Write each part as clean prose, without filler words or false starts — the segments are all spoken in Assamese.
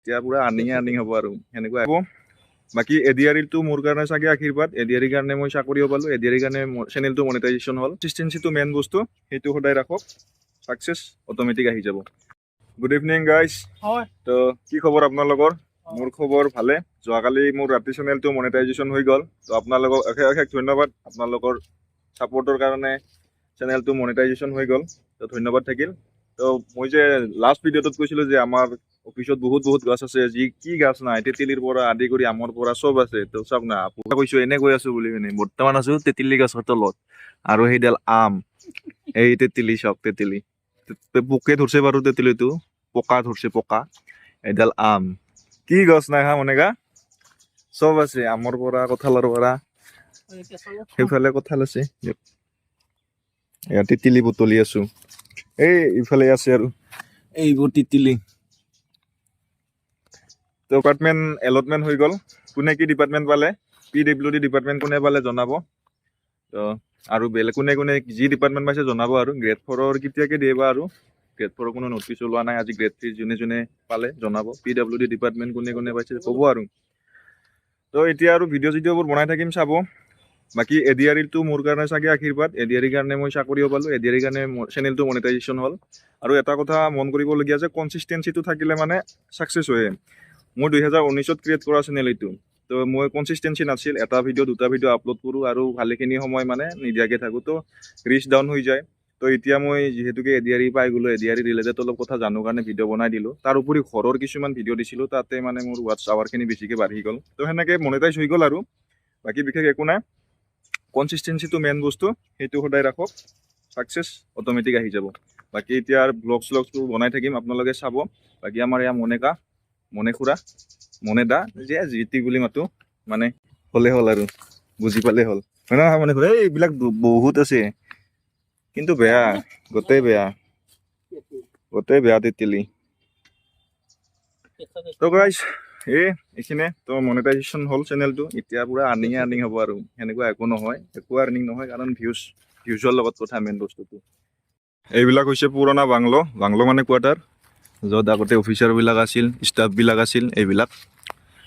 এতিয়া পুৰা আৰ্নিং হ'ব আৰু সেনেকুৱা হ'ব। বাকী এডিআৰিটো মোৰ কাৰণে চাগে আশীৰ্বাদ। এডিআৰিৰ কাৰণে মই চাকৰিও পালোঁ, এডিআৰিৰ কাৰণে চেনেলটো মনিটাইজেশ্যন হ'ল। কনচিষ্টেঞ্চিটো মেইন বস্তু, সেইটো সদায় ৰাখক, ছাকচেছ অট'মেটিক আহি যাব। Good evening guys. তো কি খবৰ আপোনালোকৰ? মোৰ খবৰ ভালে। যোৱাকালি মোৰ ৰাতি চেনেলটো মনিটাইজেশ্যন হৈ গ'ল। তো আপোনালোকক অশেষ ধন্যবাদ, আপোনালোকৰ ছাপৰ্টৰ কাৰণে চেনেলটো মনিটাইজেশ্যন হৈ গ'ল। তো ধন্যবাদ থাকিল। তো মই যে লাষ্ট ভিডিঅ'টোত কৈছিলোঁ যে আমাৰ অফিচত বহুত গছ আছে, যি কি গছ নাই, তেঁতেলীৰ পৰা আদি কৰি আমৰ পৰা চব আছে। তো চাওক না, আপোনাক কৈছোঁ এনে কৈ আছোঁ বুলি মানে বৰ্তমান আছোঁ তেঁতেলী গছৰ তলত, আৰু সেইডাল আম, এই তেঁতেলী চাওক, তেঁতেলী পোকে ধৰছে বাৰু, তেঁতেলীটো পকা ধৰছে, পকা। এইডাল আম, কি গছ নাই হা মনেকা, চব আছে, আমৰ পৰা কঁঠালৰ পৰা। সেইফালে কঁঠাল আছে, তেঁতেলী বুটলি আছো। এই ইফালে আছে আৰু এইবোৰ তেঁতেলী। ডিপাৰ্টমেণ্ট এলটমেণ্ট হৈ গ'ল। কোনে কি ডিপাৰ্টমেণ্ট পালে, PWD ডিপাৰ্টমেণ্ট কোনে পালে জনাব। তো আৰু বেলেগ কোনে যি ডিপাৰ্টমেণ্ট পাইছে জনাব। আৰু গ্ৰেড 4ৰ কেতিয়াকৈ দিয়ে বা, আৰু গ্ৰেড 4ৰ কোনো নটিচ ওলোৱা নাই। আজি গ্ৰেড 3 যোনে পালে জনাব। PWD ডিপাৰ্টমেণ্ট কোনে পাইছে ক'ব আৰু। তো এতিয়া আৰু ভিডিঅ'বোৰ বনাই থাকিম, চাব। বাকী এডিআৰিটো মোৰ কাৰণে চাগে আশীৰ্বাদ। এডিআৰিৰ কাৰণে মই চাকৰিও পালোঁ, এডিআৰিৰ কাৰণে চেনেলটো মনিটাইজেশ্যন হ'ল। আৰু এটা কথা মন কৰিবলগীয়া যে কনচিষ্টেঞ্চিটো থাকিলে মানে ছাকচেছ হয়। মই 2019ত ক্ৰিয়েট কৰা চেনেল এইটো। তো মই কনচিষ্টেঞ্চি নাছিল, এটা ভিডিঅ' দুটা ভিডিঅ' আপলোড কৰোঁ আৰু ভালেখিনি সময় মানে নিদিয়াকৈ থাকোঁ, তো ৰিচ ডাউন হৈ যায়। তো এতিয়া মই যিহেতুকে এডিআৰি পাই গ'লোঁ, এডিআৰি ৰিলেটেড অলপ কথা জানো কাৰণে ভিডিঅ' বনাই দিলোঁ। তাৰ উপৰি ঘৰৰ কিছুমান ভিডিঅ' দিছিলোঁ, তাতে মানে মোৰ ৱাটছ আৱাৰখিনি বেছিকৈ বাঢ়ি গ'ল। তো সেনেকৈ মনিটাইজ হৈ গ'ল আৰু বাকী বিশেষ একো নাই। কনচিষ্টেঞ্চিটো মেইন বস্তু, সেইটো সদায় ৰাখক, ছাকচেছ অট'মেটিক আহি যাব। বাকী এতিয়া আৰু ব্লগছবোৰ বনাই থাকিম, আপোনালোকে চাব। বাকী আমাৰ এয়া মনে খুৰা, মনে দা, যে জিটি বুলি মাতো, মানে হ'লে হ'ল আৰু বুজি পালে হ'ল, হয় নহয় মনে খুৰা? এইবিলাক বহুত আছে, কিন্তু বেয়া, গোটেই বেয়া তেঁতেলী। তো গাইজ এইখিনিয়ে। তো মনিটাইজেশ্যন হ'ল চেনেলটো, এতিয়া পুৰা আৰ্নিং হ'ব আৰু সেনেকুৱা একো নহয়, একো আৰ্নিং নহয়, কাৰণ ভিউজৰ লগত কথা মেইন বস্তুটো। এইবিলাক হৈছে পুৰণা বাংলো মানে কোৱাৰ্টাৰ, য'ত আগতে অফিচাৰবিলাক আছিল, ষ্টাফবিলাক আছিল, এইবিলাক।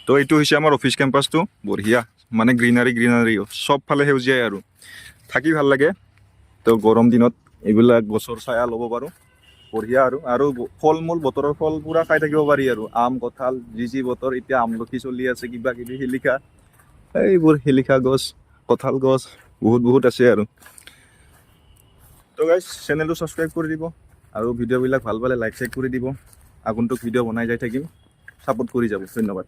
তো এইটো হৈছে আমাৰ অফিচ কেম্পাছটো, বঢ়িয়া, মানে গ্ৰীনাৰী চবফালে সেউজীয়াই আৰু থাকি ভাল লাগে। তো গৰম দিনত এইবিলাক গছৰ ছায়া ল'ব পাৰোঁ, বঢ়িয়া। আৰু ফল মূল, বতৰৰ ফল পূৰা খাই থাকিব পাৰি আৰু আম, কঁঠাল, যি বতৰ। এতিয়া আমলখি চলি আছে, কিবা কিবি শিলিখা, এইবোৰ শিলিখা গছ, কঁঠাল গছ বহুত আছে আৰু। তো গাইজ চেনেলটো ছাবস্ক্ৰাইব কৰি দিব, আৰু ভিডিঅ'বিলাক ভাল পালে লাইক কৰি দিব। আগন্তুক ভিডিঅ' বনাই যাই থাকিম, ছাপোৰ্ট কৰি যাব। ধন্যবাদ।